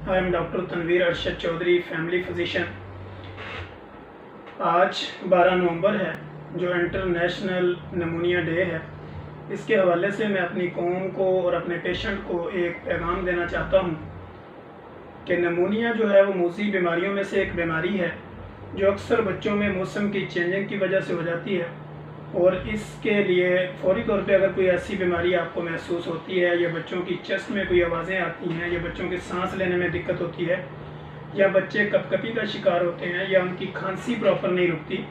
I am Dr. Tanveer Arshad Chaudhary, family physician. आज 12 नवंबर है जो इंटरनेशनल नमूनिया डे है। इसके हवाले से मैं अपनी कौम को और अपने पेशेंट को एक पैगाम देना चाहता हूँ कि नमूनिया जो है वो मूज़ी बीमारियों में से एक बीमारी है जो अक्सर बच्चों में मौसम की चेंजिंग की वजह से हो जाती है, और इसके लिए फौरी तौर पे अगर कोई ऐसी बीमारी आपको महसूस होती है या बच्चों की चेस्ट में कोई आवाज़ें आती हैं या बच्चों की सांस लेने में दिक्कत होती है या बच्चे कपकपी का शिकार होते हैं या उनकी खांसी प्रॉपर नहीं रुकती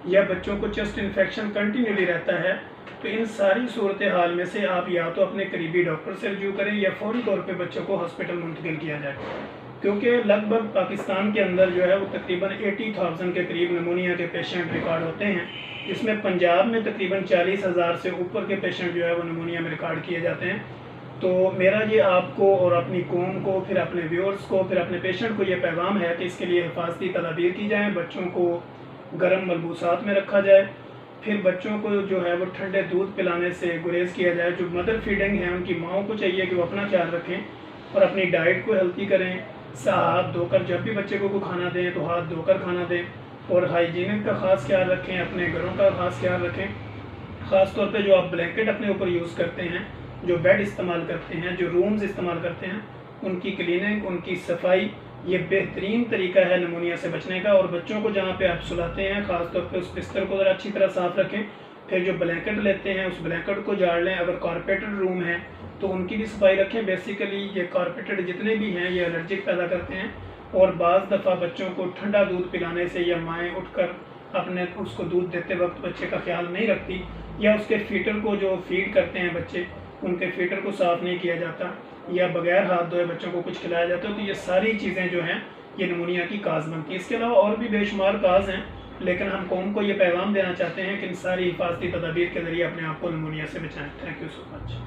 या बच्चों को चेस्ट इन्फेक्शन कंटिन्यूली रहता है, तो इन सारी सूरत हाल में से आप या तो अपने करीबी डॉक्टर से रजू करें या फौरी तौर पे बच्चों को हॉस्पिटल मुंतकिल किया जाए, क्योंकि लगभग पाकिस्तान के अंदर जो है वो तकरीबन 80,000 के करीब नमूनिया के पेशेंट रिकॉर्ड होते हैं, जिसमें पंजाब में तकरीबन 40,000 से ऊपर के पेशेंट जो है वो नमूनिया में रिकॉर्ड किए जाते हैं। तो मेरा ये आपको और अपनी कौम को, फिर अपने व्यूअर्स को, फिर अपने पेशेंट को ये पैगाम है कि इसके लिए हिफाजती तदाबीर की जाएँ, बच्चों को गर्म मलबूसात में रखा जाए, फिर बच्चों को जो है वो ठंडे दूध पिलाने से गुरेज किया जाए। जो मदर फीडिंग है उनकी माओं को चाहिए कि वो अपना ख्याल रखें और अपनी डाइट को हेल्थी करें। हाथ धोकर जब भी बच्चे को खाना दें तो हाथ धोकर खाना दें, और हाइजीनिक का ख़ास ख्याल रखें, अपने घरों का ख़ास ख्याल रखें। ख़ास तौर पे जो आप ब्लैंकेट अपने ऊपर यूज़ करते हैं, जो बेड इस्तेमाल करते हैं, जो रूम्स इस्तेमाल करते हैं, उनकी क्लीनिंग, उनकी सफाई, ये बेहतरीन तरीका है नमूनिया से बचने का। और बच्चों को जहाँ पे आप सुलाते हैं ख़ास तौर पे उस बिस्तर को ज़रा अच्छी तरह साफ़ रखें। फिर जो ब्लैंकेट लेते हैं उस ब्लैंकेट को झाड़ लें। अगर कारपेटेड रूम है तो उनकी भी सफाई रखें। बेसिकली ये कारपेटेड जितने भी हैं ये एलर्जिक पैदा करते हैं, और बाज़ दफ़ा बच्चों को ठंडा दूध पिलाने से या माएँ उठकर अपने उसको दूध देते वक्त बच्चे का ख्याल नहीं रखती, या उसके फीटर को जो फीड करते हैं बच्चे, उनके फीटर को साफ़ नहीं किया जाता, या बगैर हाथ धोए बच्चों को कुछ खिलाया जाता है, तो ये सारी चीज़ें जो हैं ये नमूनिया की काज बनती है। इसके अलावा और भी बेशुमार काज हैं, लेकिन हम कौम को ये पैगाम देना चाहते हैं कि इन सारी हिफाजती तदाबीर के ज़रिए अपने आप को नमूनिया से बचाएँ। Thank you so much.